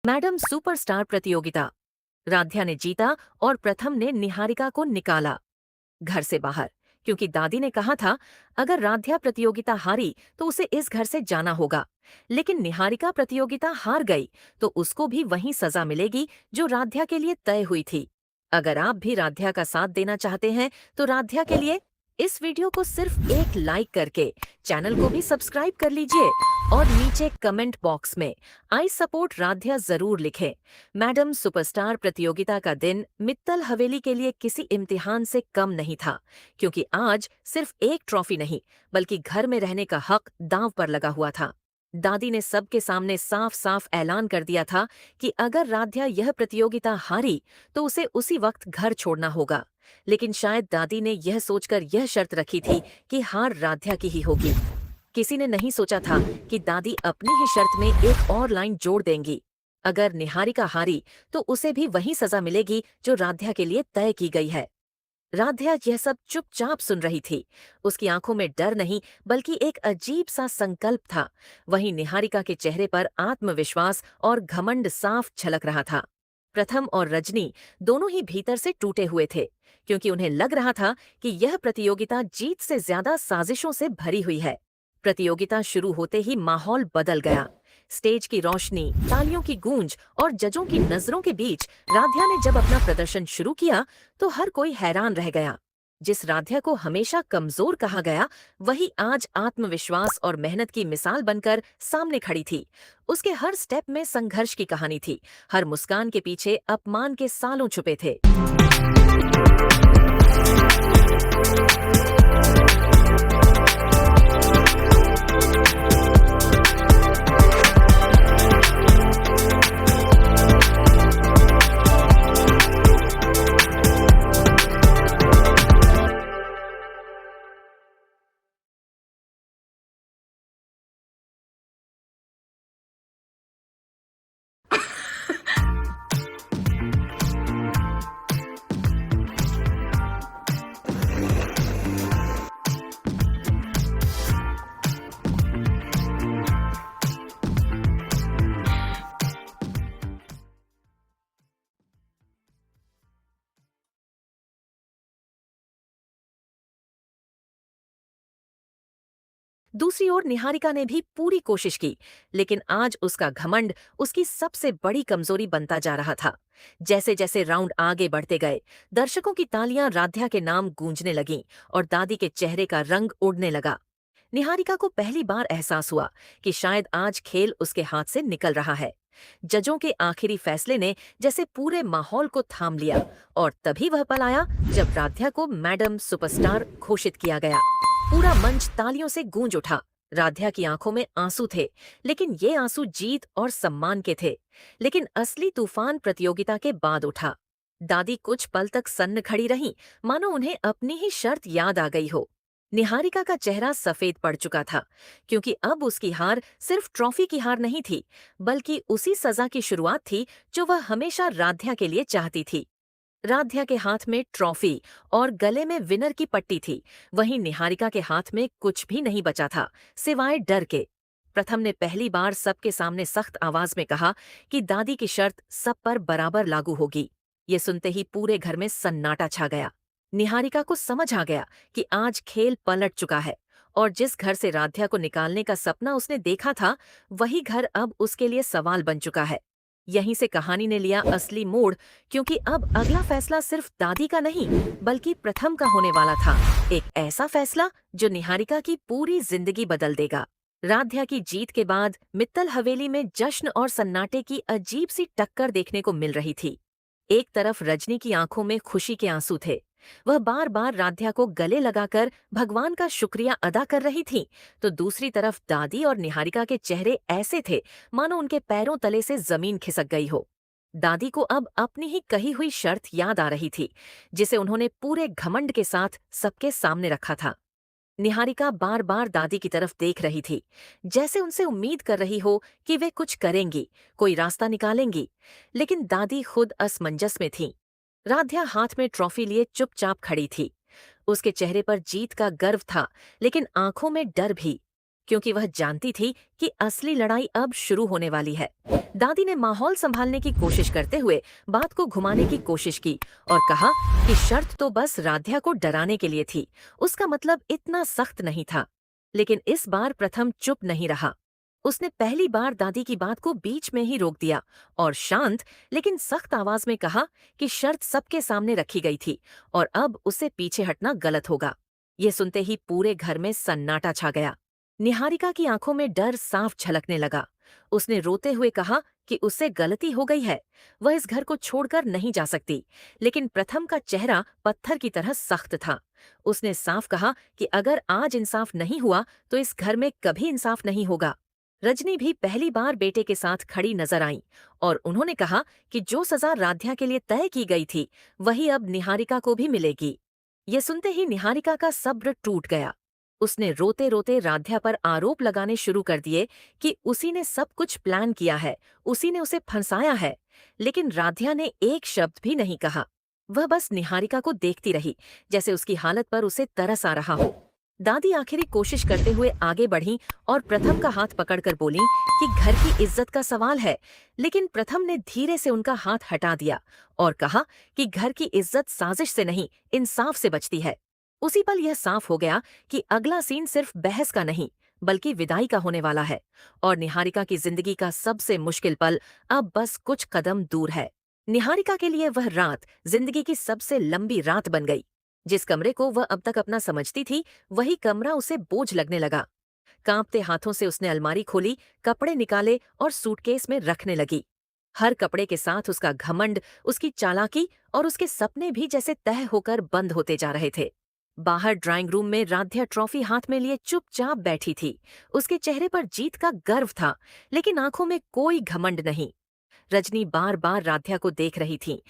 Madam superstar प्रतियोगिता। राध्या ने जीता और प्रथम ने निहारिका को निकाला घर से बाहर, क्योंकि दादी ने कहा था अगर राध्या प्रतियोगिता हारी तो उसे इस घर से जाना होगा। लेकिन निहारिका प्रतियोगिता हार गई तो उसको भी वही सजा मिलेगी जो राध्या के लिए तय हुई थी। अगर आप भी राध्या का साथ देना चाहते हैं तो राध्या के लिए इस वीडियो को सिर्फ एक लाइक करके चैनल को भी सब्सक्राइब कर लीजिए और नीचे कमेंट बॉक्स में आई सपोर्ट राध्या जरूर लिखें। मैडम सुपरस्टार प्रतियोगिता का दिन मित्तल हवेली के लिए किसी इम्तिहान से कम नहीं था, क्योंकि आज सिर्फ एक ट्रॉफी नहीं बल्कि घर में रहने का हक दांव पर लगा हुआ था। दादी ने सबके सामने साफ साफ ऐलान कर दिया था कि अगर राध्या यह प्रतियोगिता हारी तो उसे उसी वक्त घर छोड़ना होगा। लेकिन शायद दादी ने यह सोचकर यह शर्त रखी थी कि हार राध्या की ही होगी। किसी ने नहीं सोचा था कि दादी अपनी ही शर्त में एक और लाइन जोड़ देंगी। अगर निहारिका हारी तो उसे भी वही सजा मिलेगी जो राध्या के लिए तय की गई है। राध्या यह सब चुपचाप सुन रही थी। उसकी आंखों में डर नहीं बल्कि एक अजीब सा संकल्प था। वहीं निहारिका के चेहरे पर आत्मविश्वास और घमंड साफ झलक रहा था। प्रथम और रजनी दोनों ही भीतर से टूटे हुए थे, क्योंकि उन्हें लग रहा था कि यह प्रतियोगिता जीत से ज्यादा साजिशों से भरी हुई है। प्रतियोगिता शुरू होते ही माहौल बदल गया। स्टेज की रोशनी, तालियों की गूंज और जजों की नजरों के बीच राध्या ने जब अपना प्रदर्शन शुरू किया तो हर कोई हैरान रह गया। जिस राध्या को हमेशा कमजोर कहा गया, वही आज आत्मविश्वास और मेहनत की मिसाल बनकर सामने खड़ी थी। उसके हर स्टेप में संघर्ष की कहानी थी, हर मुस्कान के पीछे अपमान के सालों छुपे थे। दूसरी ओर निहारिका ने भी पूरी कोशिश की, लेकिन आज उसका घमंड उसकी सबसे बड़ी कमजोरी बनता जा रहा था। जैसे जैसे राउंड आगे बढ़ते गए, दर्शकों की तालियां राध्या के नाम गूंजने लगीं और दादी के चेहरे का रंग उड़ने लगा। निहारिका को पहली बार एहसास हुआ कि शायद आज खेल उसके हाथ से निकल रहा है। जजों के आखिरी फैसले ने जैसे पूरे माहौल को थाम लिया और तभी वह पल आया जब राध्या को मैडम सुपरस्टार घोषित किया गया। पूरा मंच तालियों से गूंज उठा। राध्या की आंखों में आंसू थे, लेकिन ये आंसू जीत और सम्मान के थे। लेकिन असली तूफान प्रतियोगिता के बाद उठा। दादी कुछ पल तक सन्न खड़ी रहीं, मानो उन्हें अपनी ही शर्त याद आ गई हो। निहारिका का चेहरा सफेद पड़ चुका था, क्योंकि अब उसकी हार सिर्फ ट्रॉफी की हार नहीं थी बल्कि उसी सजा की शुरुआत थी जो वह हमेशा राध्या के लिए चाहती थी। राध्या के हाथ में ट्रॉफी और गले में विनर की पट्टी थी, वहीं निहारिका के हाथ में कुछ भी नहीं बचा था सिवाय डर के। प्रथम ने पहली बार सबके सामने सख्त आवाज में कहा कि दादी की शर्त सब पर बराबर लागू होगी। ये सुनते ही पूरे घर में सन्नाटा छा गया। निहारिका को समझ आ गया कि आज खेल पलट चुका है और जिस घर से राध्या को निकालने का सपना उसने देखा था, वही घर अब उसके लिए सवाल बन चुका है। यहीं से कहानी ने लिया असली मोड़, क्योंकि अब अगला फैसला सिर्फ दादी का नहीं बल्कि प्रथम का होने वाला था। एक ऐसा फैसला जो निहारिका की पूरी जिंदगी बदल देगा। राध्या की जीत के बाद मित्तल हवेली में जश्न और सन्नाटे की अजीब सी टक्कर देखने को मिल रही थी। एक तरफ रजनी की आंखों में खुशी के आंसू थे। वह बार बार राध्या को गले लगाकर भगवान का शुक्रिया अदा कर रही थीं, तो दूसरी तरफ दादी और निहारिका के चेहरे ऐसे थे मानो उनके पैरों तले से जमीन खिसक गई हो। दादी को अब अपनी ही कही हुई शर्त याद आ रही थी, जिसे उन्होंने पूरे घमंड के साथ सबके सामने रखा था। निहारिका बार बार दादी की तरफ देख रही थी, जैसे उनसे उम्मीद कर रही हो कि वे कुछ करेंगी, कोई रास्ता निकालेंगी। लेकिन दादी खुद असमंजस में थीं। राध्या हाथ में ट्रॉफी लिए चुपचाप खड़ी थी। उसके चेहरे पर जीत का गर्व था, लेकिन आंखों में डर भी, क्योंकि वह जानती थी कि असली लड़ाई अब शुरू होने वाली है। दादी ने माहौल संभालने की कोशिश करते हुए बात को घुमाने की कोशिश की और कहा कि शर्त तो बस राध्या को डराने के लिए थी, उसका मतलब इतना सख्त नहीं था। लेकिन इस बार प्रथम चुप नहीं रहा। उसने पहली बार दादी की बात को बीच में ही रोक दिया और शांत लेकिन सख्त आवाज में कहा कि शर्त सबके सामने रखी गई थी और अब उसे पीछे हटना गलत होगा। ये सुनते ही पूरे घर में सन्नाटा छा गया। निहारिका की आंखों में डर साफ झलकने लगा। उसने रोते हुए कहा कि उससे गलती हो गई है, वह इस घर को छोड़कर नहीं जा सकती। लेकिन प्रथम का चेहरा पत्थर की तरह सख्त था। उसने साफ कहा कि अगर आज इंसाफ नहीं हुआ तो इस घर में कभी इंसाफ नहीं होगा। रजनी भी पहली बार बेटे के साथ खड़ी नजर आईं और उन्होंने कहा कि जो सजा राध्या के लिए तय की गई थी वही अब निहारिका को भी मिलेगी। ये सुनते ही निहारिका का सब्र टूट गया। उसने रोते रोते राध्या पर आरोप लगाने शुरू कर दिए कि उसी ने सब कुछ प्लान किया है, उसी ने उसे फंसाया है। लेकिन राध्या ने एक शब्द भी नहीं कहा। वह बस निहारिका को देखती रही, जैसे उसकी हालत पर उसे तरस आ रहा हो। दादी आखिरी कोशिश करते हुए आगे बढ़ीं और प्रथम का हाथ पकड़कर बोलीं कि घर की इज्जत का सवाल है। लेकिन प्रथम ने धीरे से उनका हाथ हटा दिया और कहा कि घर की इज्जत साजिश से नहीं, इंसाफ से बचती है। उसी पल यह साफ हो गया कि अगला सीन सिर्फ बहस का नहीं बल्कि विदाई का होने वाला है और निहारिका की जिंदगी का सबसे मुश्किल पल अब बस कुछ कदम दूर है। निहारिका के लिए वह रात जिंदगी की सबसे लंबी रात बन गई। जिस कमरे को वह अब तक अपना समझती थी, वही कमरा उसे बोझ लगने लगा। कांपते हाथों से उसने अलमारी खोली, कपड़े निकाले और सूटकेस में रखने लगी। हर कपड़े के साथ उसका घमंड, उसकी चालाकी और उसके सपने भी जैसे तह होकर बंद होते जा रहे थे। बाहर ड्राइंग रूम में राध्या ट्रॉफी हाथ में लिए चुपचाप बैठी थी। उसके चेहरे पर जीत का गर्व था, लेकिन आंखों में कोई घमंड नहीं। रजनी बार बार राध्या को देख रही थी,